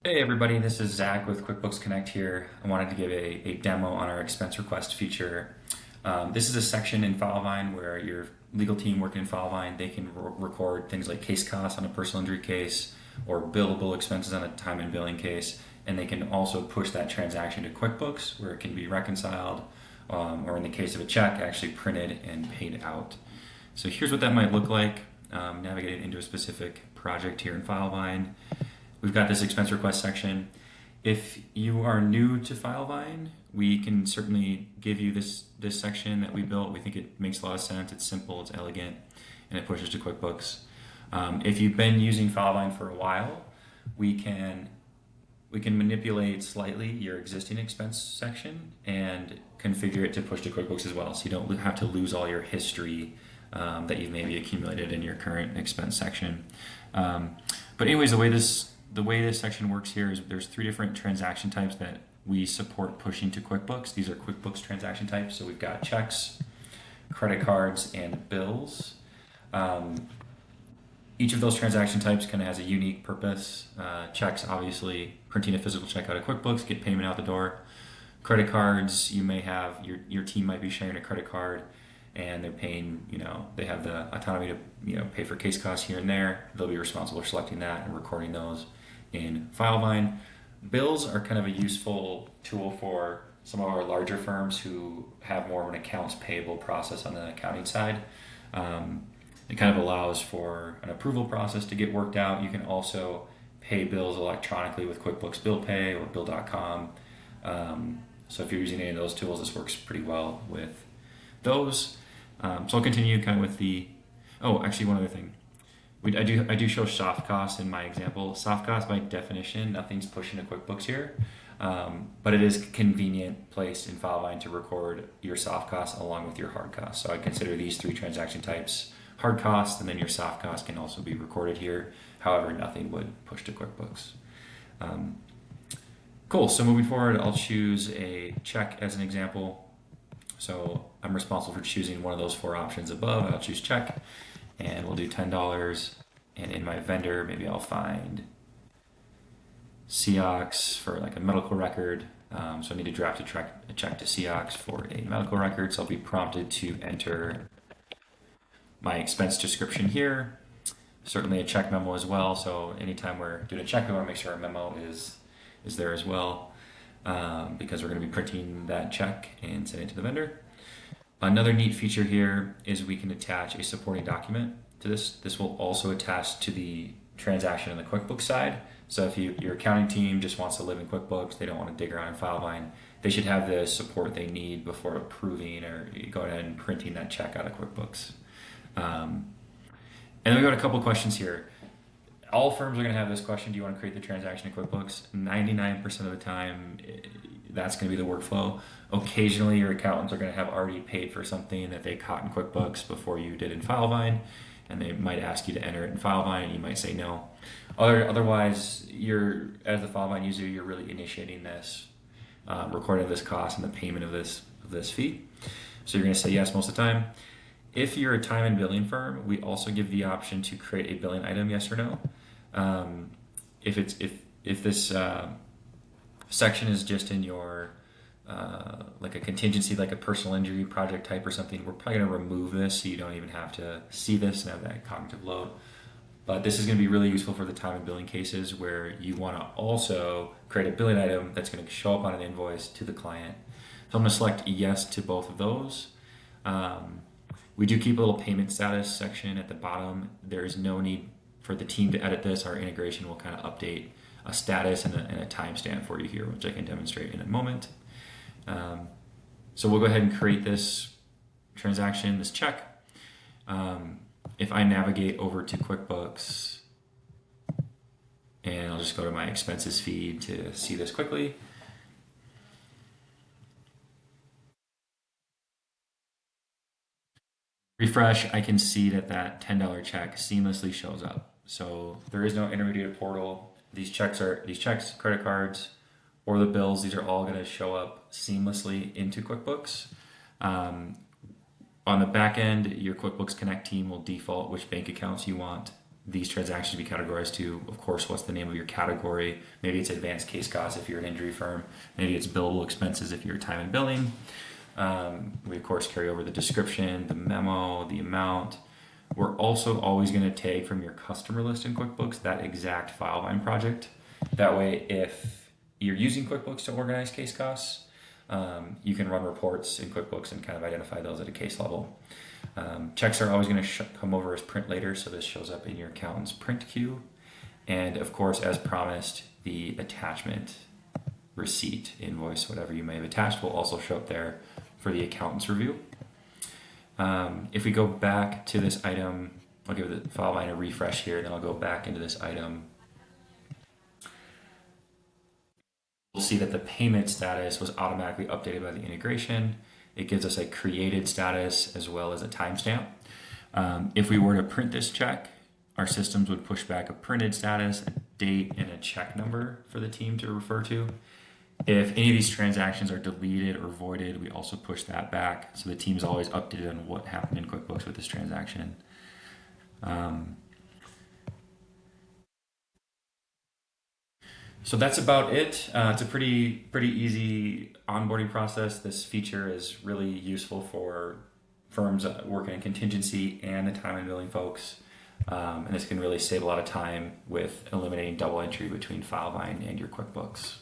Hey everybody, this is Zach with QuickBooks Connect here. I wanted to give a demo on our expense request feature. This is a section in Filevine where your legal team working in Filevine, they can record things like case costs on a personal injury case or billable expenses on a time and billing case, and they can also push that transaction to QuickBooks where it can be reconciled, or in the case of a check, actually printed and paid out. So here's what that might look like, navigating into a specific project here in Filevine. We've got this expense request section. If you are new to Filevine, we can certainly give you this section that we built. We think it makes a lot of sense. It's simple, it's elegant, and it pushes to QuickBooks. If you've been using Filevine for a while, we can manipulate slightly your existing expense section and configure it to push to QuickBooks as well, so you don't have to lose all your history that you've maybe accumulated in your current expense section. But anyways, the way this section works here is there's three different transaction types that we support pushing to QuickBooks. These are QuickBooks transaction types. So we've got checks, credit cards, and bills. Each of those transaction types kind of has a unique purpose. Checks, obviously, printing a physical check out of QuickBooks, get payment out the door. Credit cards, you may have, your team might be sharing a credit card and they're paying, they have the autonomy to, pay for case costs here and there. They'll be responsible for selecting that and recording those in Filevine. Bills are kind of a useful tool for some of our larger firms who have more of an accounts payable process on the accounting side. It kind of allows for an approval process to get worked out. You can also pay bills electronically with QuickBooks Bill Pay or Bill.com. So if you're using any of those tools, this works pretty well with those. So I'll continue kind of with actually one other thing. I do show soft costs in my example. Soft costs by definition, nothing's pushing to QuickBooks here, but it is a convenient place in Filevine to record your soft costs along with your hard costs. So I consider these three transaction types hard costs, and then your soft costs can also be recorded here. However, nothing would push to QuickBooks. Cool, so moving forward, I'll choose a check as an example. So I'm responsible for choosing one of those four options above. I'll choose check, and we'll do $10. And in my vendor, maybe I'll find CEOX for like a medical record. So I need to draft a check to CEOX for a medical record. So I'll be prompted to enter my expense description here. Certainly a check memo as well. So anytime we're doing a check, we want to make sure our memo is there as well, because we're going to be printing that check and sending it to the vendor. Another neat feature here is we can attach a supporting document to this. This will also attach to the transaction on the QuickBooks side. So if your accounting team just wants to live in QuickBooks, they don't want to dig around in Filevine, they should have the support they need before approving or going ahead and printing that check out of QuickBooks. And then we got a couple questions here. All firms are going to have this question: do you want to create the transaction in QuickBooks? 99% of the time, that's going to be the workflow. Occasionally, your accountants are going to have already paid for something that they caught in QuickBooks before you did in Filevine, and they might ask you to enter it in Filevine, and you might say no. Otherwise, as the Filevine user, you're really initiating this recording of this cost and the payment of this fee. So you're going to say yes most of the time. If you're a time and billing firm, we also give the option to create a billing item, yes or no. If this section is just in your like a contingency, like a personal injury project type or something, we're probably going to remove this so you don't even have to see this and have that cognitive load. But this is going to be really useful for the time and billing cases where you want to also create a billing item that's going to show up on an invoice to the client. So I'm going to select yes to both of those. We do keep a little payment status section at the bottom. There is no need for the team to edit this. Our integration will kind of update a status and a timestamp for you here, which I can demonstrate in a moment. So we'll go ahead and create this transaction, this check. If I navigate over to QuickBooks, and I'll just go to my expenses feed to see this quickly. Refresh, I can see that $10 check seamlessly shows up. So there is no intermediate portal. These checks, credit cards, or the bills, these are all going to show up seamlessly into QuickBooks. On the back end, your QuickBooks Connect team will default which bank accounts you want these transactions to be categorized to, of course, what's the name of your category. Maybe it's advanced case costs if you're an injury firm. Maybe it's billable expenses if you're time and billing. We, of course, carry over the description, the memo, the amount. We're also always going to take from your customer list in QuickBooks that exact Filevine project. That way, if you're using QuickBooks to organize case costs, you can run reports in QuickBooks and kind of identify those at a case level. Checks are always going to come over as print later, so this shows up in your accountant's print queue. And of course, as promised, the attachment, receipt, invoice, whatever you may have attached will also show up there for the accountant's review. If we go back to this item, I'll give the Filevine a refresh here, then I'll go back into this item. We'll see that the payment status was automatically updated by the integration. It gives us a created status as well as a timestamp. If we were to print this check, our systems would push back a printed status, a date, and a check number for the team to refer to. If any of these transactions are deleted or voided, we also push that back. So the team is always updated on what happened in QuickBooks with this transaction. So that's about it. It's a pretty easy onboarding process. This feature is really useful for firms working in contingency and the time and billing folks. And this can really save a lot of time with eliminating double entry between Filevine and your QuickBooks.